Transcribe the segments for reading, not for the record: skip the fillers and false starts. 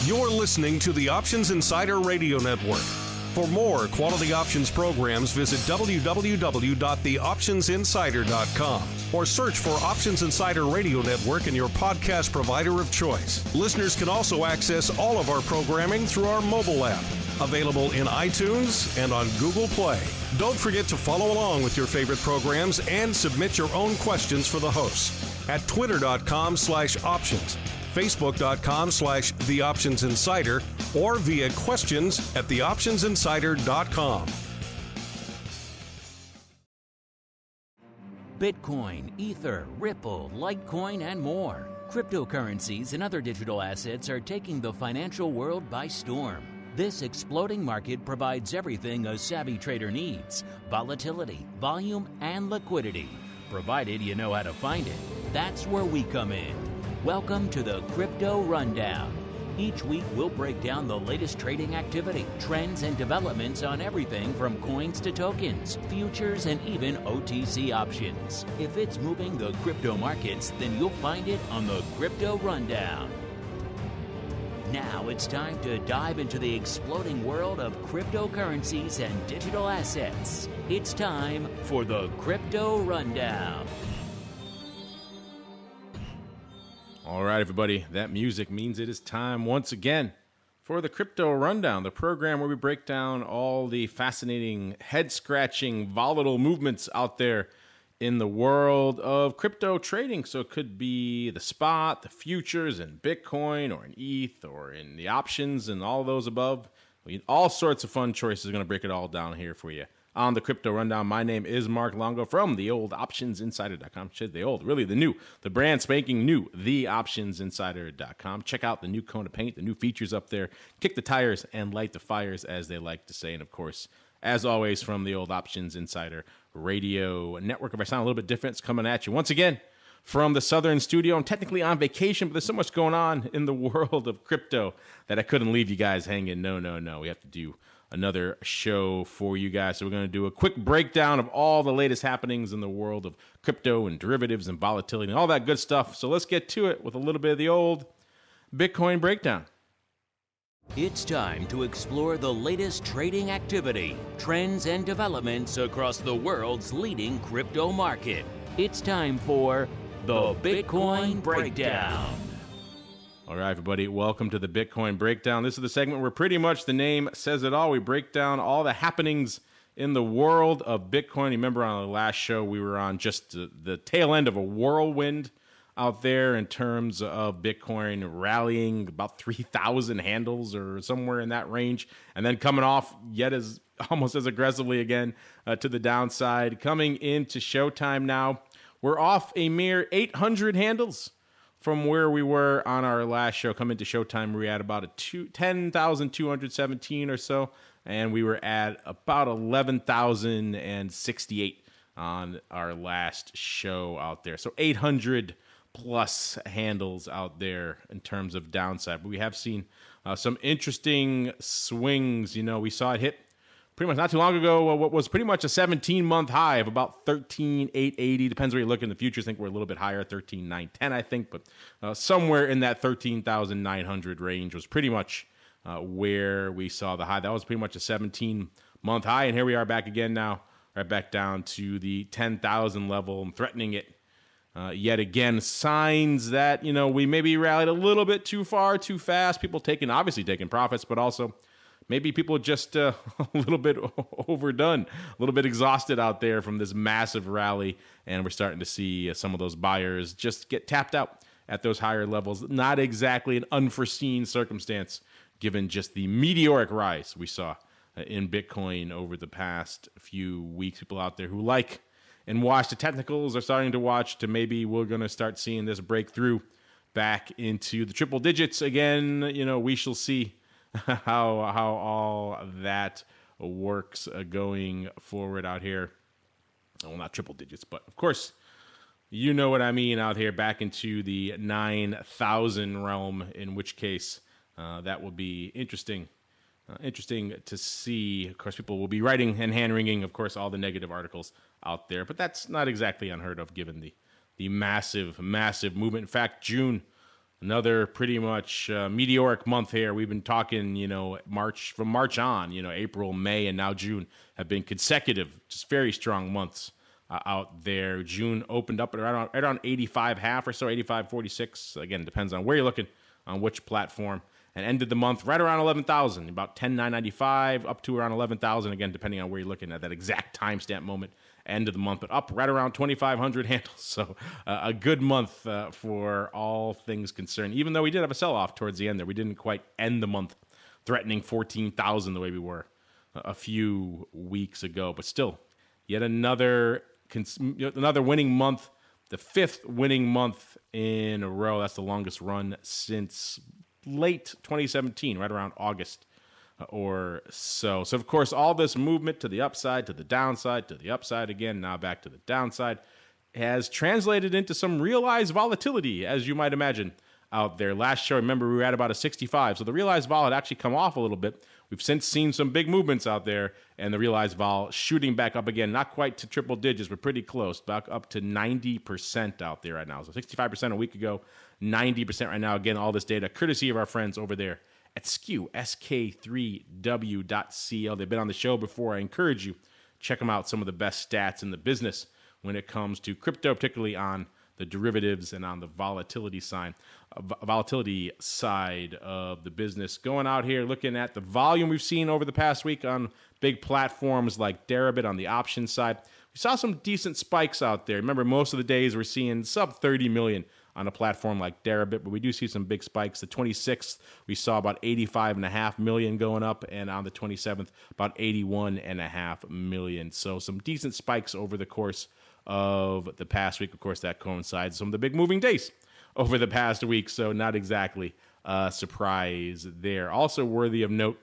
You're listening to the Options Insider Radio Network. For more quality options programs, visit www.theoptionsinsider.com or search for Options Insider Radio Network in your podcast provider of choice. Listeners can also access all of our programming through our mobile app, available in iTunes and on Google Play. Don't forget to follow along with your favorite programs and submit your own questions for the hosts at twitter.com/options, facebook.com/theoptionsinsider, or via questions at theoptionsinsider.com. Bitcoin, Ether, Ripple, Litecoin, and more. Cryptocurrencies and other digital assets are taking the financial world by storm. This exploding market provides everything a savvy trader needs: volatility, volume, and liquidity. Provided you know how to find it. That's where we come in. Welcome to the Crypto Rundown. Each week we'll break down the latest trading activity, trends, and developments on everything from coins to tokens, futures, and even OTC options. If it's moving the crypto markets, then you'll find it on the Crypto Rundown. Now it's time to dive into the exploding world of cryptocurrencies and digital assets. It's time for the Crypto Rundown. All right, everybody, that music means it is time once again for the Crypto Rundown, the program where we break down all the fascinating, head-scratching, volatile movements out there in the world of crypto trading. So it could be the spot, the futures, in Bitcoin, or in ETH, or in the options, and all those above. All sorts of fun choices. Going to break it all down here for you on the Crypto Rundown. My name is Mark Longo from the old OptionsInsider.com. The old, really the new, the brand spanking new, theoptionsinsider.com. Check out the new coat of paint, the new features up there. Kick the tires and light the fires, as they like to say. And of course, as always, from the old Options Insider Radio Network. If I sound a little bit different, it's coming at you once again from the Southern studio. I'm technically on vacation, but there's so much going on in the world of crypto that I couldn't leave you guys hanging. No. We have to do another show for you guys. So we're going to do a quick breakdown of all the latest happenings in the world of crypto and derivatives and volatility and all that good stuff. So let's get to it with a little bit of the old Bitcoin breakdown. It's time to explore the latest trading activity, trends, and developments across the world's leading crypto market. It's time for the Bitcoin Breakdown. All right, everybody, welcome to the Bitcoin Breakdown. This is the segment where pretty much the name says it all. We break down all the happenings in the world of Bitcoin. Remember on the last show, we were on just the tail end of a whirlwind out there in terms of Bitcoin rallying about 3,000 handles or somewhere in that range, and then coming off yet as almost as aggressively again to the downside. Coming into showtime now, we're off a mere 800 handles from where we were on our last show. Coming to showtime, we were at about 10,217 or so, and we were at about 11,068 on our last show out there. So 800 plus handles out there in terms of downside. But we have seen some interesting swings. You know, we saw it hit pretty much not too long ago what was pretty much a 17-month high of about 13,880. Depends where you look in the futures. I think we're a little bit higher, 13,910, I think. But somewhere in that 13,900 range was pretty much where we saw the high. That was pretty much a 17-month high. And here we are back again now, right back down to the 10,000 level and threatening it. Yet again, signs that, you know, we maybe rallied a little bit too far, too fast. People obviously taking profits, but also maybe people just a little bit overdone, a little bit exhausted out there from this massive rally. And we're starting to see some of those buyers just get tapped out at those higher levels. Not exactly an unforeseen circumstance, given just the meteoric rise we saw in Bitcoin over the past few weeks. People out there who like and watch the technicals are starting to watch to maybe we're going to start seeing this breakthrough back into the triple digits again. You know, we shall see how all that works going forward out here. Well, not triple digits, but of course, you know what I mean out here back into the 9,000 realm, in which case that will be interesting. Interesting to see. Of course, people will be writing and hand-wringing, of course, all the negative articles out there. But that's not exactly unheard of given the massive, massive movement. In fact, June another pretty much meteoric month here. We've been talking, from March on, April, May, and now June have been consecutive, just very strong months out there. June opened up at around 85.5 or so, 85.46. Again, depends on where you're looking, on which platform. And ended the month right around 11,000, about 10,995 up to around 11,000, again, depending on where you're looking at that exact timestamp moment, end of the month, but up right around 2,500 handles. So a good month for all things concerned, even though we did have a sell-off towards the end there. We didn't quite end the month threatening 14,000 the way we were a few weeks ago, but still, yet another winning month, the 5th winning month in a row. That's the longest run since late 2017, right around August or so. So, of course, all this movement to the upside, to the downside, to the upside again, now back to the downside, has translated into some realized volatility, as you might imagine, out there. Last show, remember, we were at about a 65, so the realized vol had actually come off a little bit. We've since seen some big movements out there, and the realized vol shooting back up again, not quite to triple digits, but pretty close, back up to 90% out there right now. So 65% a week ago, 90% right now. Again, all this data courtesy of our friends over there at sk3w.cl. They've been on the show before. I encourage you, check them out. Some of the best stats in the business when it comes to crypto, particularly on the derivatives and on the volatility side of the business. Going out here, looking at the volume we've seen over the past week on big platforms like DaPict on the options side. We saw some decent spikes out there. Remember, most of the days we're seeing sub 30 million on a platform like DaPict, but we do see some big spikes. The 26th, we saw about 85.5 million going up, and on the 27th, about 81.5 million. So some decent spikes over the course of the past week. Of course, that coincides with some of the big moving days over the past week, so not exactly a surprise there. Also worthy of note,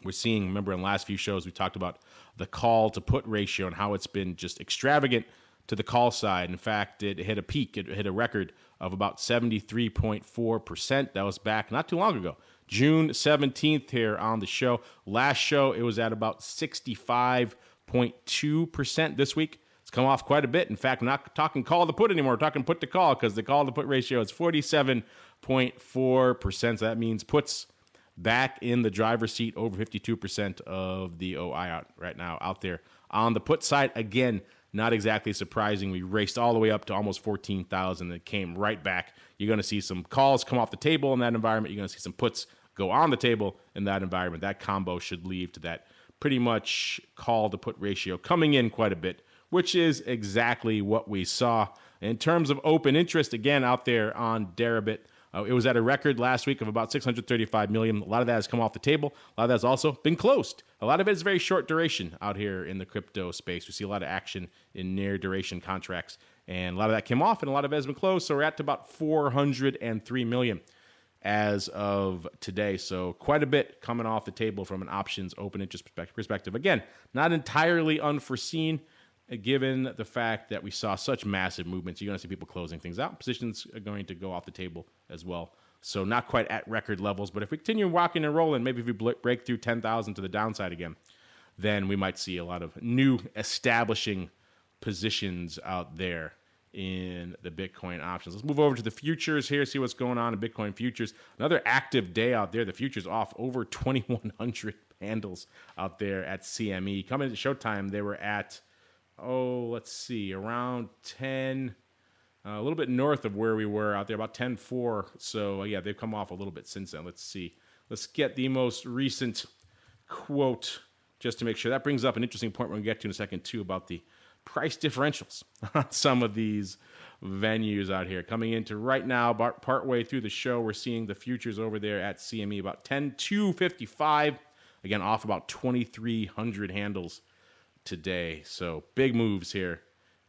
we're seeing, remember in the last few shows, we talked about the call to put ratio and how it's been just extravagant to the call side. In fact, it hit a peak. It hit a record of about 73.4%. That was back not too long ago, June 17th here on the show. Last show, it was at about 65.2% this week. It's come off quite a bit. In fact, we're not talking call to put anymore. We're talking put to call because the call to put ratio is 47.4%. So that means puts back in the driver's seat, over 52% of the OI right now out there. On the put side, again, not exactly surprising. We raced all the way up to almost 14,000. It came right back. You're going to see some calls come off the table in that environment. You're going to see some puts go on the table in that environment. That combo should lead to that pretty much call to put ratio coming in quite a bit, which is exactly what we saw. In terms of open interest, again, out there on DaPict, it was at a record last week of about 635 million. A lot of that has come off the table. A lot of that has also been closed. A lot of it is very short duration out here in the crypto space. We see a lot of action in near duration contracts, and a lot of that came off, and a lot of it has been closed. So we're at to about 403 million as of today. So quite a bit coming off the table from an options open interest perspective. Again, not entirely unforeseen, given the fact that we saw such massive movements. You're going to see people closing things out. Positions are going to go off the table as well. So not quite at record levels, but if we continue walking and rolling, maybe if we break through 10,000 to the downside again, then we might see a lot of new establishing positions out there in the Bitcoin options. Let's move over to the futures here, see what's going on in Bitcoin futures. Another active day out there. The futures off over 2,100 handles out there at CME. Coming to showtime, they were at around 10, a little bit north of where we were out there, about 10.4. So, yeah, they've come off a little bit since then. Let's see. Let's get the most recent quote just to make sure. That brings up an interesting point we're going to get to in a second, too, about the price differentials on some of these venues out here. Coming into right now, partway through the show, we're seeing the futures over there at CME about 10.255. Again, off about 2,300 handles today. So big moves here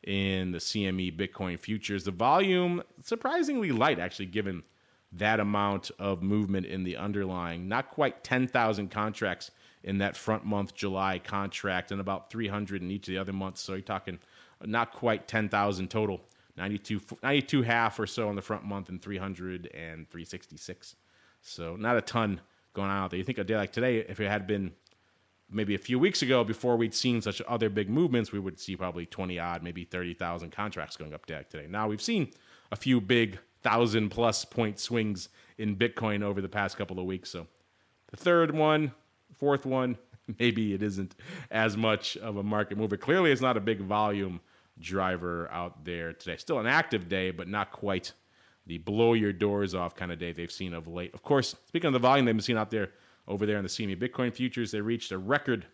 in the CME Bitcoin futures. The volume surprisingly light, actually, given that amount of movement in the underlying. Not quite 10,000 contracts in that front month July contract, and about 300 in each of the other months. So you're talking not quite 10,000 total. 92 half or so in the front month, and 300 and 366. So not a ton going on out there. You think a day like today, if it had been maybe a few weeks ago, before we'd seen such other big movements, we would see probably 20 odd, maybe 30,000 contracts going up today. Now we've seen a few big 1,000+ point swings in Bitcoin over the past couple of weeks. So the third one, fourth one, maybe it isn't as much of a market mover. Clearly, it's not a big volume driver out there today. Still an active day, but not quite the blow your doors off kind of day they've seen of late. Of course, speaking of the volume they've been seeing out there, over there in the CME Bitcoin Futures, they reached a record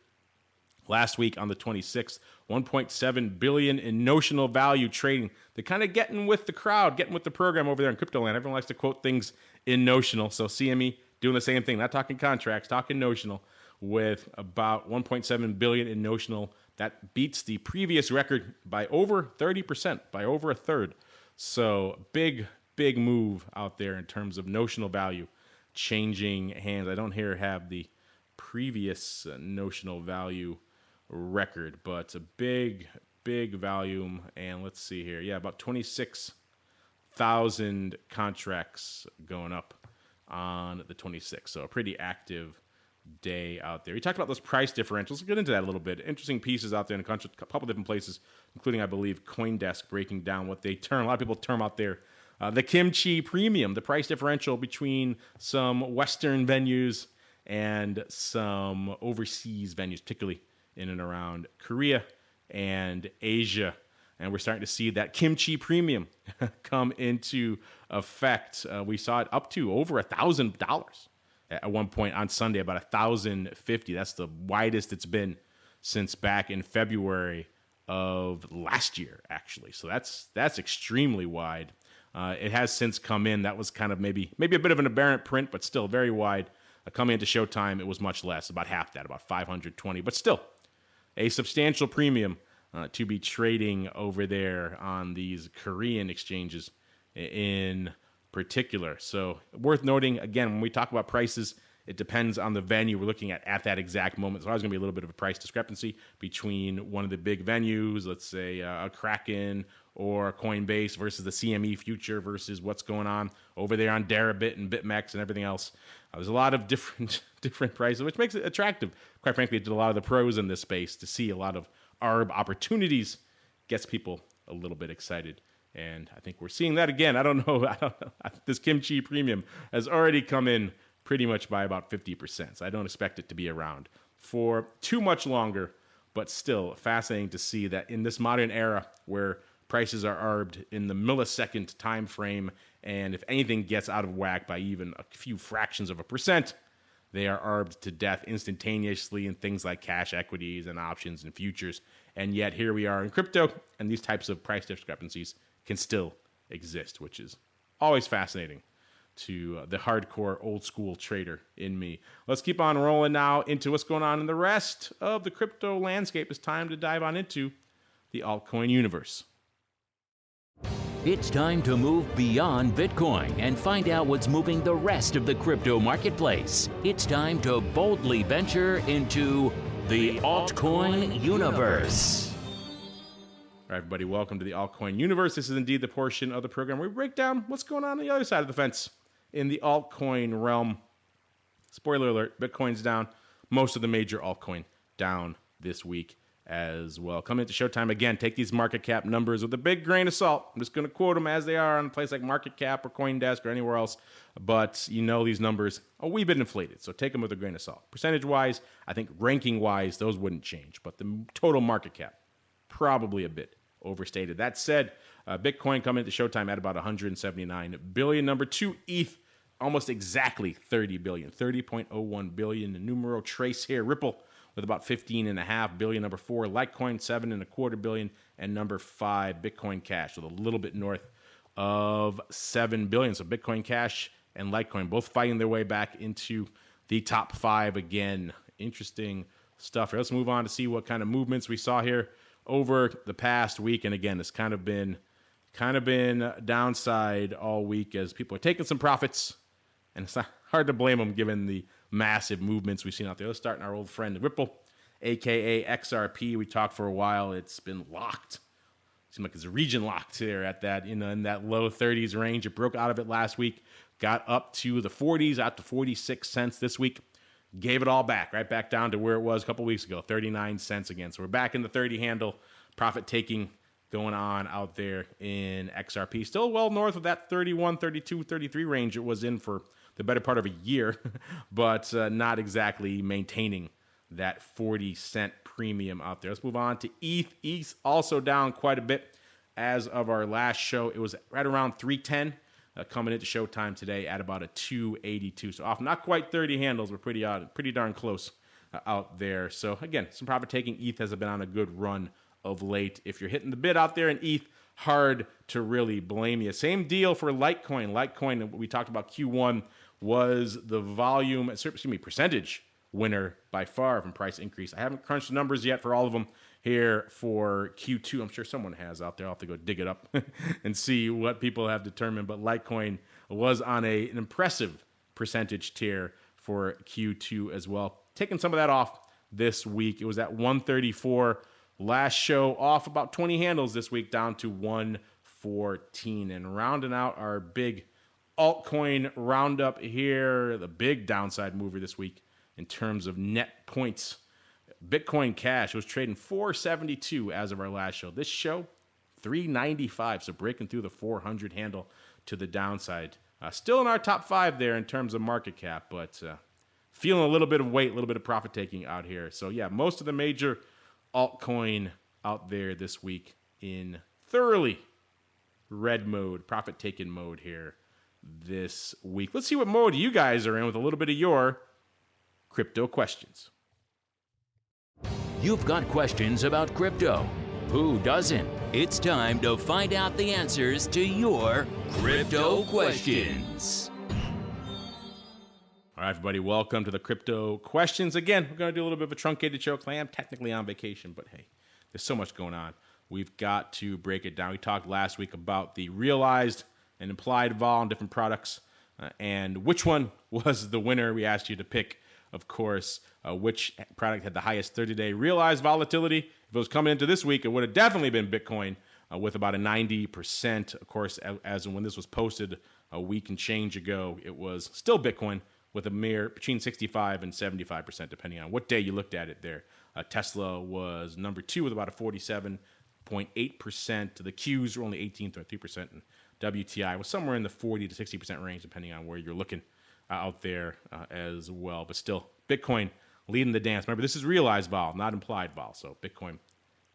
last week on the 26th, 1.7 billion in notional value trading. They're kind of getting with the crowd, getting with the program over there in crypto land. Everyone likes to quote things in notional. So CME doing the same thing, not talking contracts, talking notional, with about 1.7 billion in notional. That beats the previous record by over 30%, by over a third. So big move out there in terms of notional value changing hands. I don't here have the previous notional value record, but a big volume. And let's see here. Yeah, about 26,000 contracts going up on the 26th. So a pretty active day out there. We talked about those price differentials. Let's get into that a little bit. Interesting pieces out there in a couple different places, including, I believe, CoinDesk breaking down what they term, a lot of people term out there, the Kimchi premium, the price differential between some Western venues and some overseas venues, particularly in and around Korea and Asia. And we're starting to see that Kimchi premium come into effect. We saw it up to over $1,000 at one point on Sunday, about $1,050. That's the widest it's been since back in February of last year, actually. So that's extremely wide. It has since come in. That was kind of maybe a bit of an aberrant print, but still very wide. Coming into Showtime, it was much less, about half that, about 520. But still, a substantial premium to be trading over there on these Korean exchanges in particular. So worth noting, again, when we talk about prices, it depends on the venue we're looking at that exact moment. So there's going to be a little bit of a price discrepancy between one of the big venues, let's say a Kraken or Coinbase versus the CME future versus what's going on over there on DaPict and BitMEX and everything else. There's a lot of different prices, which makes it attractive. Quite frankly, it did a lot of the pros in this space to see a lot of ARB opportunities, gets people a little bit excited. And I think we're seeing that again. I don't know. This Kimchi premium has already come in pretty much by about 50%. So I don't expect it to be around for too much longer, but still fascinating to see that in this modern era where prices are arbed in the millisecond time frame, and if anything gets out of whack by even a few fractions of a percent, they are arbed to death instantaneously in things like cash equities and options and futures. And yet here we are in crypto, and these types of price discrepancies can still exist, which is always fascinating to the hardcore old school trader in me. Let's keep on rolling now into what's going on in the rest of the crypto landscape. It's time to dive on into the altcoin universe. It's time to move beyond Bitcoin and find out what's moving the rest of the crypto marketplace. It's time to boldly venture into the altcoin universe. All right, everybody, welcome to the altcoin universe. This is indeed the portion of the program where we break down what's going on the other side of the fence in the altcoin realm. Spoiler alert, Bitcoin's down. Most of the major altcoin down this week as well. Coming into Showtime again, take these market cap numbers with a big grain of salt. I'm just going to quote them as they are on a place like Market Cap or CoinDesk or anywhere else. But you know these numbers are a wee bit inflated, so take them with a grain of salt. Percentage-wise, I think ranking-wise, those wouldn't change. But the total market cap, probably a bit overstated. That said, Bitcoin coming into Showtime at about 179 billion. Number two, ETH, almost exactly 30 billion, 30.01 billion. The numero trace here, Ripple with about 15.5 billion. Number four, Litecoin, 7.25 billion. And number five, Bitcoin Cash with a little bit north of 7 billion. So Bitcoin Cash and Litecoin both fighting their way back into the top five again. Interesting stuff. Let's move on to see what kind of movements we saw here over the past week. And again, it's kind of been downside all week as people are taking some profits, and it's not hard to blame them given the massive movements we've seen out there. Let's start in our old friend Ripple, aka XRP. We talked for a while. It's been locked. Seems like it's region locked here at that, in that low 30s range. It broke out of it last week, got up to the 40s, out to 46 cents this week. Gave it all back, right back down to where it was a couple weeks ago, 39 cents again. So we're back in the 30 handle, profit taking going on out there in XRP. Still well north of that 31, 32, 33 range it was in for the better part of a year, but not exactly maintaining that 40-cent premium out there. Let's move on to ETH. ETH also down quite a bit. As of our last show, it was right around 310, coming into showtime today at about a 282. So off not quite 30 handles. We're pretty darn close out there. So again, some profit taking. ETH has been on a good run of late. If you're hitting the bid out there in ETH, hard to really blame you. Same deal for Litecoin. Litecoin, we talked about Q1, was the percentage winner by far from price increase. I haven't crunched the numbers yet for all of them here for Q2. I'm sure someone has out there. I'll have to go dig it up and see what people have determined. But Litecoin was on an impressive percentage tier for Q2 as well. Taking some of that off this week. It was at 134 last show, off about 20 handles this week, down to 114. And rounding out our big altcoin roundup here, the big downside mover this week in terms of net points. Bitcoin Cash was trading 472 as of our last show. This show, 395, so breaking through the 400 handle to the downside. Still in our top 5 there in terms of market cap, but feeling a little bit of weight, a little bit of profit taking out here. So yeah, most of the major altcoin out there this week in thoroughly red mode, profit taking mode here this week. Let's see what mode you guys are in with a little bit of your crypto questions. You've got questions about crypto. Who doesn't? It's time to find out the answers to your crypto questions. All right, everybody, welcome to the crypto questions. Again, we're going to do a little bit of a truncated show. I am technically on vacation, but hey, there's so much going on. We've got to break it down. We talked last week about the realized and implied vol on different products and which one was the winner. We asked you to pick, of course, which product had the highest 30-day realized volatility. If it was coming into this week, it would have definitely been Bitcoin with about a 90%. Of course, as when this was posted a week and change ago, it was still Bitcoin with a mere between 65 and 75%, depending on what day you looked at it there. Tesla was number 2 with about a 47.8%. The Qs were only 18.3%, and WTI was somewhere in the 40 to 60% range, depending on where you're looking out there as well. But still, Bitcoin leading the dance. Remember, this is realized vol, not implied vol. So Bitcoin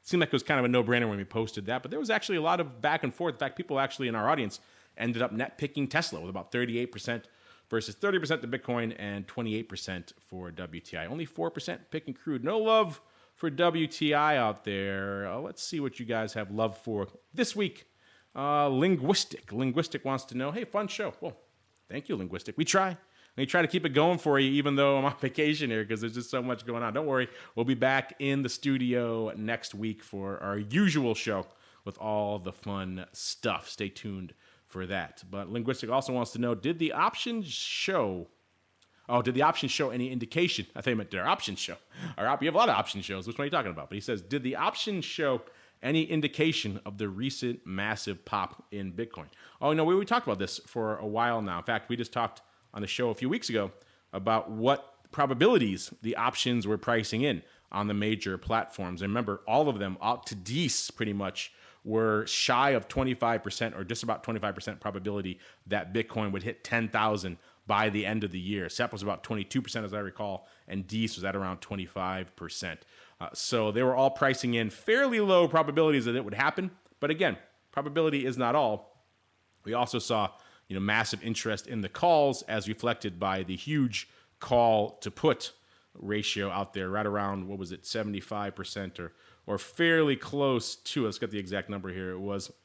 seemed like it was kind of a no-brainer when we posted that, but there was actually a lot of back and forth. In fact, people actually in our audience ended up net picking Tesla with about 38% versus 30% to Bitcoin and 28% for WTI. Only 4% picking crude. No love for WTI out there. Let's see what you guys have love for this week. Linguistic. Linguistic wants to know, hey, fun show. Well, thank you, Linguistic. We try to keep it going for you, even though I'm on vacation here, because there's just so much going on. Don't worry. We'll be back in the studio next week for our usual show with all the fun stuff. Stay tuned for that. But Linguistic also wants to know, did the options show any indication? I think I meant their options show. You have a lot of option shows. Which one are you talking about? But he says, did the options show any indication of the recent massive pop in Bitcoin? Oh, no, we talked about this for a while now. In fact, we just talked on the show a few weeks ago about what probabilities the options were pricing in on the major platforms. And remember, all of them, up to Dees pretty much, were shy of 25% or just about 25% probability that Bitcoin would hit 10,000 by the end of the year. SEP was about 22%, as I recall, and Dees was at around 25%. So they were all pricing in fairly low probabilities that it would happen. But again, probability is not all. We also saw massive interest in the calls as reflected by the huge call to put ratio out there, right around, 75% or fairly close to, let's get the exact number here.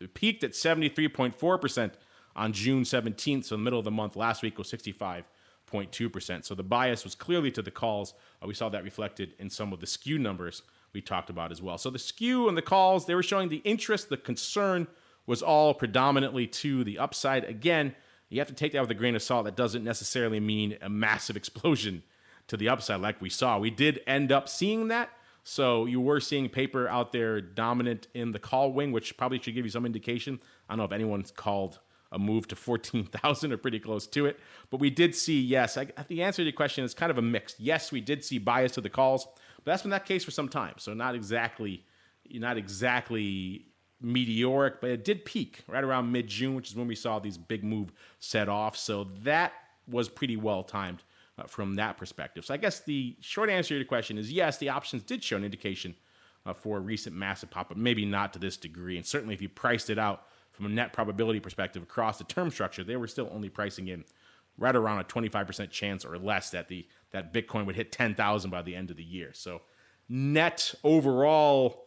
It peaked at 73.4% on June 17th, so the middle of the month. Last week was 65.2%. So the bias was clearly to the calls. We saw that reflected in some of the skew numbers we talked about as well. So the skew and the calls, they were showing the interest, the concern was all predominantly to the upside. Again, you have to take that with a grain of salt. That doesn't necessarily mean a massive explosion to the upside like we saw. We did end up seeing that. So you were seeing paper out there dominant in the call wing, which probably should give you some indication. I don't know if anyone's called a move to 14,000 or pretty close to it. But we did see, yes, the answer to your question is kind of a mix. Yes, we did see bias to the calls, but that's been that case for some time. So not exactly meteoric, but it did peak right around mid-June, which is when we saw these big move set off. So that was pretty well timed from that perspective. So I guess the short answer to your question is yes, the options did show an indication for a recent massive pop, but maybe not to this degree. And certainly if you priced it out from a net probability perspective across the term structure, they were still only pricing in right around a 25% chance or less that that Bitcoin would hit 10,000 by the end of the year. So net overall,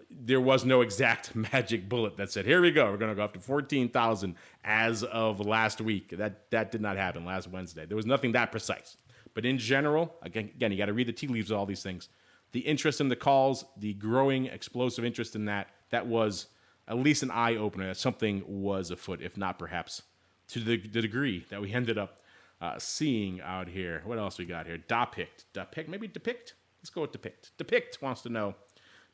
there was no exact magic bullet that said, here we go, we're going to go up to 14,000 as of last week. That did not happen last Wednesday. There was nothing that precise. But in general, again, you got to read the tea leaves of all these things. The interest in the calls, the growing explosive interest in that was at least an eye-opener that something was afoot, if not perhaps to the degree that we ended up seeing out here. What else we got here? DaPict, maybe DaPict? Let's go with DaPict. DaPict wants to know,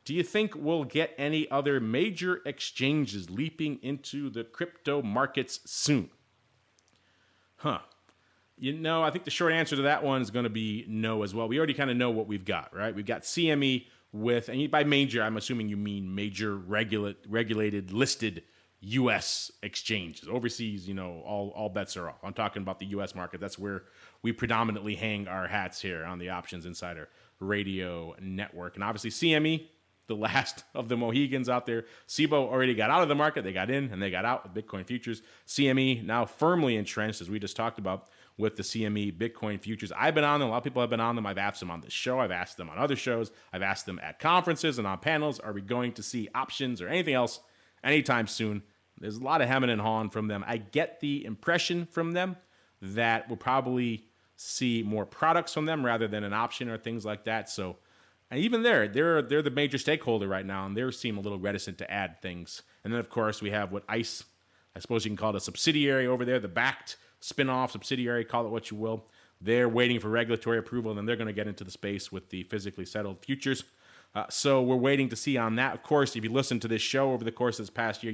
do you think we'll get any other major exchanges leaping into the crypto markets soon? I think the short answer to that one is going to be no as well. We already kind of know what we've got, right? We've got CME with, and by major, I'm assuming you mean major regulated, listed U.S. exchanges. Overseas, all bets are off. I'm talking about the U.S. market. That's where we predominantly hang our hats here on the Options Insider Radio Network. And obviously CME, the last of the Mohegans out there. SIBO already got out of the market. They got in and they got out with Bitcoin futures. CME now firmly entrenched, as we just talked about, with the CME Bitcoin futures. I've been on them. A lot of people have been on them. I've asked them on this show. I've asked them on other shows. I've asked them at conferences and on panels. Are we going to see options or anything else anytime soon? There's a lot of hemming and hawing from them. I get the impression from them that we'll probably see more products from them rather than an option or things like that. So, and even they're the major stakeholder right now, and they seem a little reticent to add things. And then, of course, we have what ICE, I suppose you can call it a subsidiary over there, the backed spin-off subsidiary, call it what you will. They're waiting for regulatory approval, and then they're going to get into the space with the physically settled futures. So we're waiting to see on that. Of course, if you listen to this show over the course of this past year,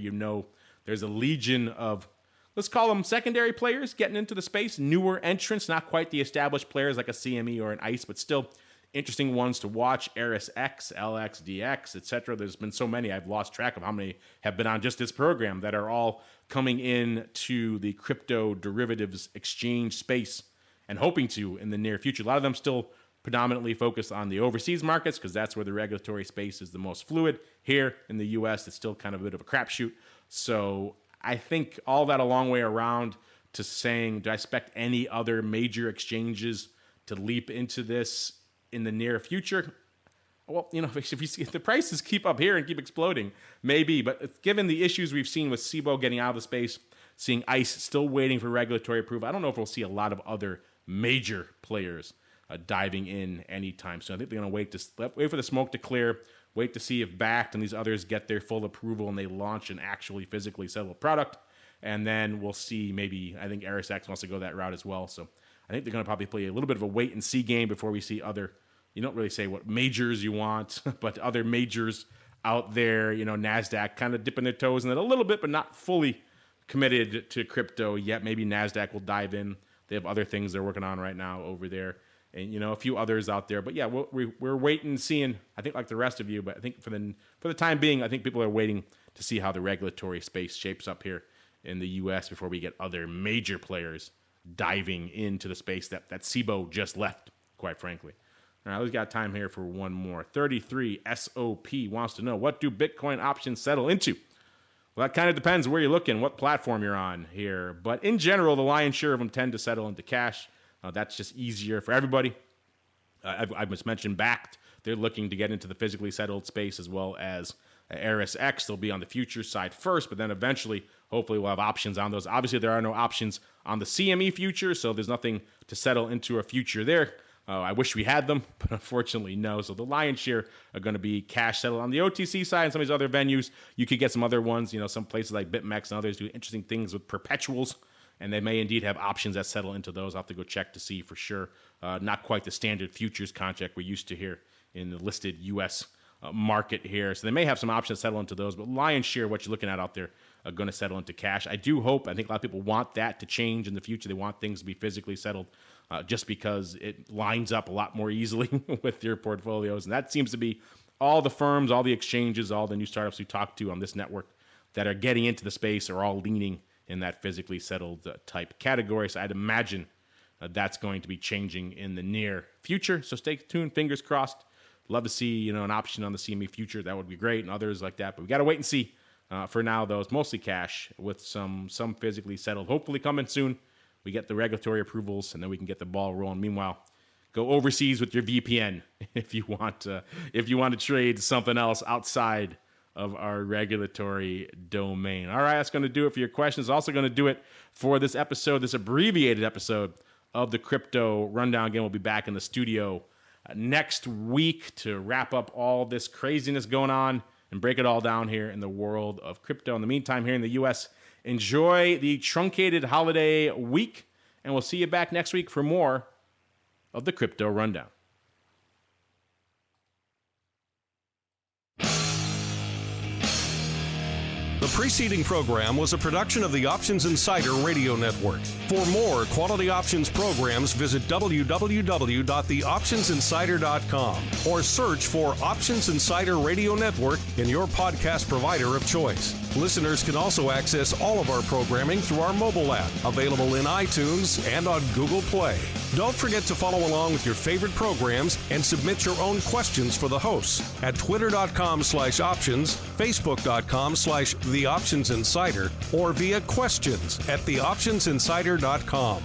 there's a legion of, let's call them secondary players getting into the space, newer entrants, not quite the established players like a CME or an ICE, but still interesting ones to watch. ErisX, LXDX, etc. There's been so many, I've lost track of how many have been on just this program that are all coming in to the crypto derivatives exchange space and hoping to in the near future. A lot of them still predominantly focused on the overseas markets because that's where the regulatory space is the most fluid. Here in the U.S., it's still kind of a bit of a crapshoot. So I think all that a long way around to saying, do I expect any other major exchanges to leap into this in the near future? Well, if the prices keep up here and keep exploding, maybe. But given the issues we've seen with SIBO getting out of the space, seeing ICE still waiting for regulatory approval, I don't know if we'll see a lot of other major players diving in anytime soon. I think they're going to wait for the smoke to clear, wait to see if Backed and these others get their full approval and they launch an actually physically settled product. And then we'll see I think ErisX wants to go that route as well. So I think they're going to probably play a little bit of a wait and see game before we see other, you don't really say what majors you want, but other majors out there, NASDAQ kind of dipping their toes in it a little bit, but not fully committed to crypto yet. Maybe NASDAQ will dive in. They have other things they're working on right now over there. And, a few others out there. But, yeah, we're waiting and seeing, I think like the rest of you. But I think for the time being, I think people are waiting to see how the regulatory space shapes up here in the U.S. before we get other major players diving into the space that SIBO just left, quite frankly. All right, we've got time here for one more. 33 SOP wants to know, what do Bitcoin options settle into? Well, that kind of depends where you're looking, what platform you're on here. But in general, the lion's share of them tend to settle into cash. That's just easier for everybody. I've just mentioned Backed. They're looking to get into the physically settled space as well as ErisX. They'll be on the futures side first, but then eventually, hopefully, we'll have options on those. Obviously, there are no options on the CME future, so there's nothing to settle into a future there. I wish we had them, but unfortunately, no. So the lion's share are going to be cash settled. On the OTC side and some of these other venues, you could get some other ones. Some places like BitMEX and others do interesting things with perpetuals, and they may indeed have options that settle into those. I'll have to go check to see for sure. Not quite the standard futures contract we're used to here in the listed U.S. Market here. So they may have some options that settle into those, but lion's share, what you're looking at out there, are going to settle into cash. I think a lot of people want that to change in the future. They want things to be physically settled just because it lines up a lot more easily with their portfolios. And that seems to be all the firms, all the exchanges, all the new startups we talked to on this network that are getting into the space are all leaning in that physically settled type category. So I'd imagine that's going to be changing in the near future. So stay tuned, fingers crossed. Love to see, an option on the CME future. That would be great, and others like that. But we got to wait and see. For now, though, it's mostly cash with some physically settled. Hopefully coming soon. We get the regulatory approvals, and then we can get the ball rolling. Meanwhile, go overseas with your VPN if you want to trade something else outside of our regulatory domain. All right, that's going to do it for your questions. Also going to do it for this episode, this abbreviated episode of the Crypto Rundown. Again, we'll be back in the studio next week to wrap up all this craziness going on and break it all down here in the world of crypto. In the meantime, here in the U.S., enjoy the truncated holiday week, and we'll see you back next week for more of the Crypto Rundown. The preceding program was a production of the Options Insider Radio Network. For more quality options programs, visit www.theoptionsinsider.com or search for Options Insider Radio Network in your podcast provider of choice. Listeners can also access all of our programming through our mobile app, available in iTunes and on Google Play. Don't forget to follow along with your favorite programs and submit your own questions for the hosts at twitter.com/options, facebook.com/theoptionsinsider, or via questions at theoptionsinsider.com.